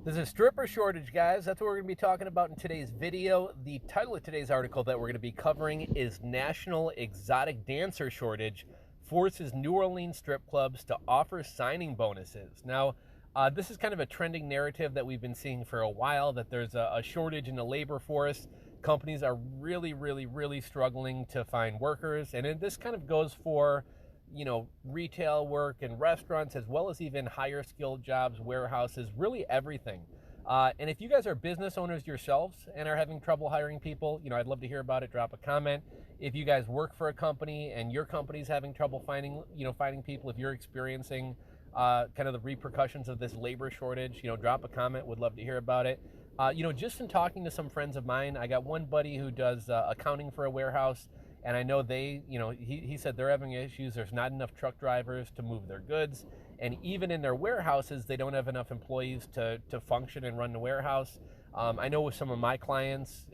There's a stripper shortage, guys. That's what we're going to be talking about in today's video. The title of today's article that we're going to be covering is National Exotic Dancer Shortage Forces New Orleans Strip Clubs to Offer Signing Bonuses. Now, this is kind of a trending narrative that we've been seeing for a while, that there's a shortage in the labor force. Companies are really struggling to find workers. And this kind of goes for retail work and restaurants, as well as even higher skilled jobs, warehouses, really everything. And if you guys are business owners yourselves and are having trouble hiring people, I'd love to hear about it. Drop a comment. If you guys work for a company and your company's having trouble finding people, if you're experiencing kind of the repercussions of this labor shortage, drop a comment. Would love to hear about it. Just in talking to some friends of mine, I got one buddy who does accounting for a warehouse. And I know he said they're having issues. There's not enough truck drivers to move their goods. And even in their warehouses, they don't have enough employees to function and run the warehouse. I know with some of my clients,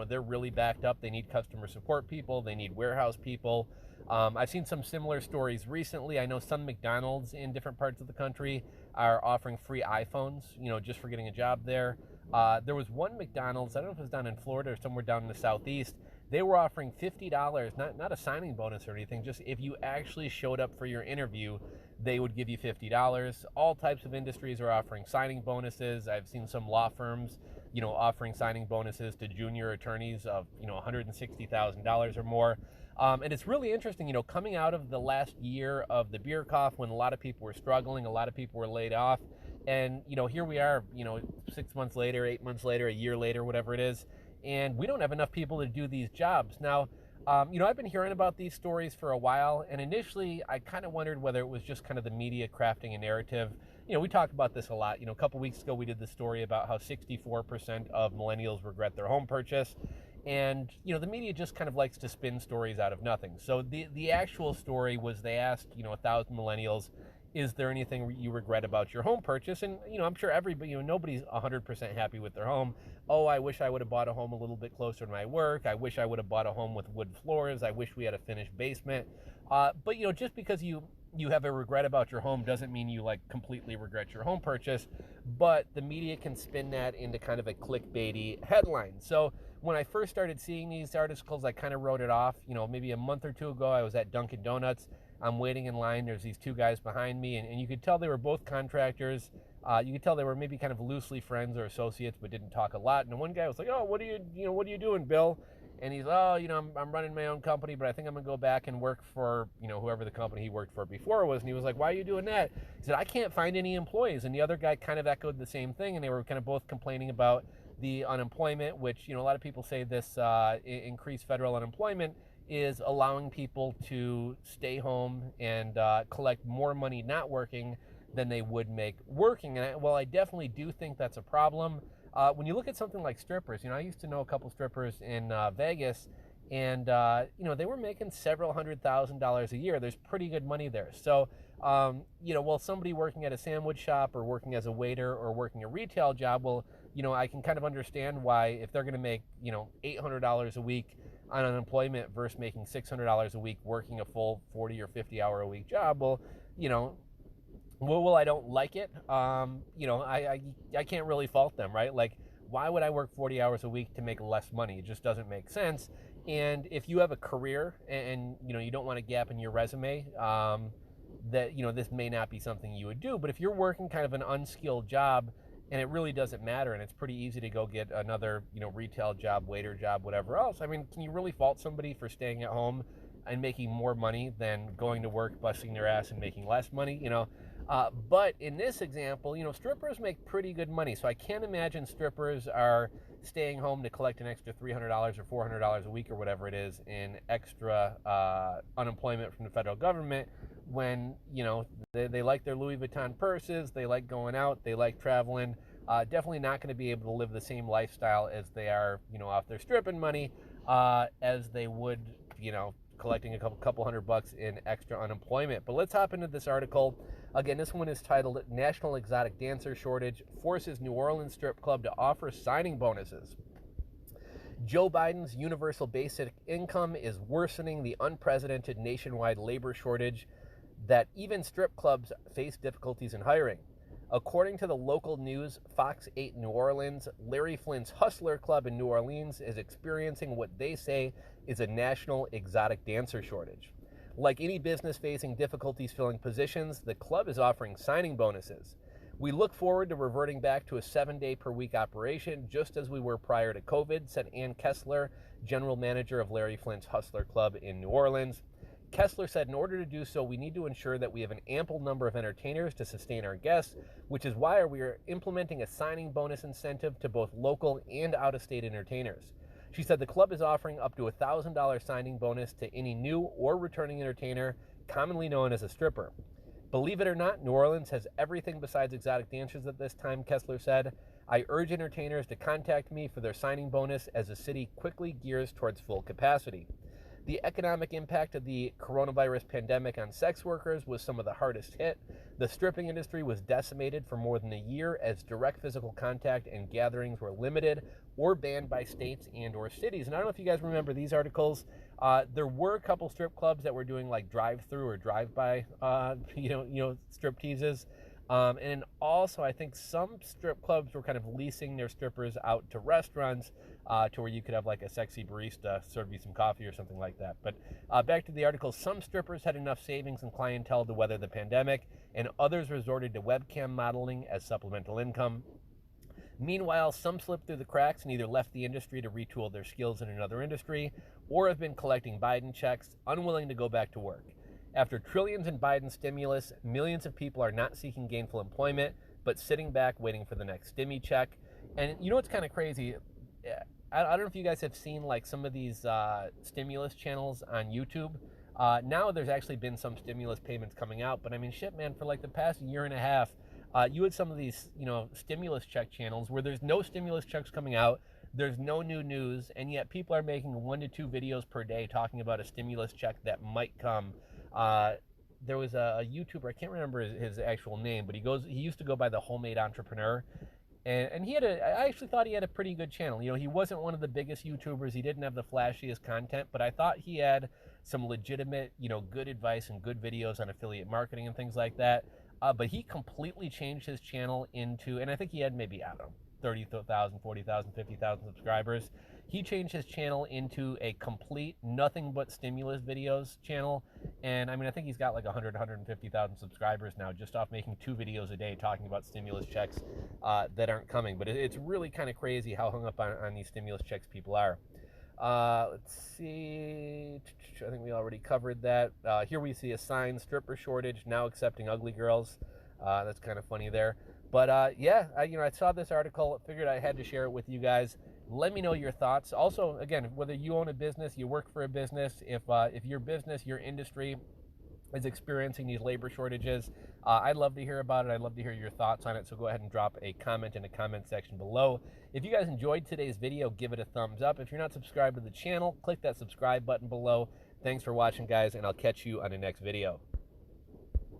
they're really backed up. They need customer support people. They need warehouse people. I've seen some similar stories recently. I know some McDonald's in different parts of the country are offering free iPhones, just for getting a job there. There was one McDonald's, I don't know if it was down in Florida or somewhere down in the Southeast. They were offering $50, not a signing bonus or anything, just if you actually showed up for your interview, they would give you $50. All types of industries are offering signing bonuses. I've seen some law firms, offering signing bonuses to junior attorneys of, $160,000 or more. And it's really interesting, coming out of the last year of the beer cough, when a lot of people were struggling, a lot of people were laid off. And, here we are, 6 months later, 8 months later, a year later, whatever it is. And we don't have enough people to do these jobs. Now, I've been hearing about these stories for a while. And initially, I kind of wondered whether it was just kind of the media crafting a narrative. We talk about this a lot. A couple weeks ago, we did the story about how 64% of millennials regret their home purchase. And, the media just kind of likes to spin stories out of nothing. So the actual story was, they asked, 1,000 millennials, is there anything you regret about your home purchase? And, I'm sure everybody, nobody's 100% happy with their home. Oh, I wish I would have bought a home a little bit closer to my work. I wish I would have bought a home with wood floors. I wish we had a finished basement. But, just because you have a regret about your home doesn't mean you completely regret your home purchase. But the media can spin that into kind of a clickbaity headline. So when I first started seeing these articles, I kind of wrote it off. Maybe a month or two ago, I was at Dunkin' Donuts. I'm waiting in line. There's these two guys behind me, and you could tell they were both contractors. You could tell they were maybe kind of loosely friends or associates, but didn't talk a lot. And one guy was like, "Oh, what are you doing, Bill?" And he's, "Oh, I'm running my own company, but I think I'm gonna go back and work for, whoever the company he worked for before was." And he was like, "Why are you doing that?" He said, "I can't find any employees." And the other guy kind of echoed the same thing, and they were kind of both complaining about the unemployment, which, a lot of people say this increased federal unemployment is allowing people to stay home and collect more money not working than they would make working. And I definitely do think that's a problem. When you look at something like strippers, I used to know a couple strippers in Vegas, and they were making several $100,000 a year. There's pretty good money there. So, somebody working at a sandwich shop or working as a waiter or working a retail job, I can kind of understand why, if they're going to make, $800 a week on unemployment versus making $600 a week working a full 40 or 50 hour a week job, I don't like it. I can't really fault them, right? Why would I work 40 hours a week to make less money? It just doesn't make sense. And if you have a career and you don't want a gap in your resume, that, this may not be something you would do. But if you're working kind of an unskilled job and it really doesn't matter, and it's pretty easy to go get another, retail job, waiter job, whatever else, I mean, can you really fault somebody for staying at home and making more money than going to work, busting their ass, and making less money? But in this example, strippers make pretty good money. So I can't imagine strippers are staying home to collect an extra $300 or $400 a week or whatever it is in extra unemployment from the federal government, when, they like their Louis Vuitton purses, they like going out, they like traveling. Definitely not going to be able to live the same lifestyle as they are, off their stripping money, as they would, collecting a couple $100 in extra unemployment. But let's hop into this article. Again, this one is titled National Exotic Dancer Shortage Forces New Orleans Strip Club to Offer Signing Bonuses. Joe Biden's universal basic income is worsening the unprecedented nationwide labor shortage that even strip clubs face difficulties in hiring. According to the local news, Fox 8 New Orleans, Larry Flynt's Hustler Club in New Orleans is experiencing what they say is a national exotic dancer shortage. Like any business facing difficulties filling positions, the club is offering signing bonuses. We look forward to reverting back to a 7-day per week operation, just as we were prior to COVID, said Ann Kessler, general manager of Larry Flynt's Hustler Club in New Orleans. Kessler said, in order to do so, we need to ensure that we have an ample number of entertainers to sustain our guests, which is why we are implementing a signing bonus incentive to both local and out-of-state entertainers. She said the club is offering up to a $1,000 signing bonus to any new or returning entertainer, commonly known as a stripper. Believe it or not, New Orleans has everything besides exotic dancers at this time, Kessler said. I urge entertainers to contact me for their signing bonus as the city quickly gears towards full capacity. The economic impact of the coronavirus pandemic on sex workers was some of the hardest hit. The stripping industry was decimated for more than a year as direct physical contact and gatherings were limited or banned by states and or cities. And I don't know if you guys remember these articles. There were a couple strip clubs that were doing like drive-through or drive-by, strip teases. And also, I think some strip clubs were kind of leasing their strippers out to restaurants to where you could have like a sexy barista serve you some coffee or something like that. But back to the article, some strippers had enough savings and clientele to weather the pandemic, and others resorted to webcam modeling as supplemental income. Meanwhile, some slipped through the cracks and either left the industry to retool their skills in another industry or have been collecting Biden checks, unwilling to go back to work. After trillions in Biden stimulus, millions of people are not seeking gainful employment, but sitting back waiting for the next stimmy check. And you know what's kind of crazy? I don't know if you guys have seen like some of these stimulus channels on YouTube. Now there's actually been some stimulus payments coming out, but I mean, shit, man, for like the past year and a half, you had some of these, stimulus check channels where there's no stimulus checks coming out. There's no new news, and yet people are making 1 to 2 videos per day talking about a stimulus check that might come. There was a YouTuber, I can't remember his actual name, but he used to go by the Homemade Entrepreneur, and I actually thought he had a pretty good channel. He wasn't one of the biggest YouTubers, he didn't have the flashiest content, but I thought he had some legitimate, good advice and good videos on affiliate marketing and things like that. But he completely changed his channel into, and I think he had maybe, 30,000, 40,000, 50,000 subscribers. He changed his channel into a complete nothing but stimulus videos channel. And I mean, I think he's got like 100, 150,000 subscribers now just off making 2 videos a day talking about stimulus checks that aren't coming. But it's really kind of crazy how hung up on these stimulus checks people are. Let's see. I think we already covered that. Here we see a sign, stripper shortage, now accepting ugly girls. That's kind of funny there. But I saw this article, figured I had to share it with you guys. Let me know your thoughts. Also, again, whether you own a business, you work for a business, if your business, your industry is experiencing these labor shortages, I'd love to hear about it. I'd love to hear your thoughts on it. So go ahead and drop a comment in the comment section below. If you guys enjoyed today's video, give it a thumbs up. If you're not subscribed to the channel, click that subscribe button below. Thanks for watching, guys, and I'll catch you on the next video.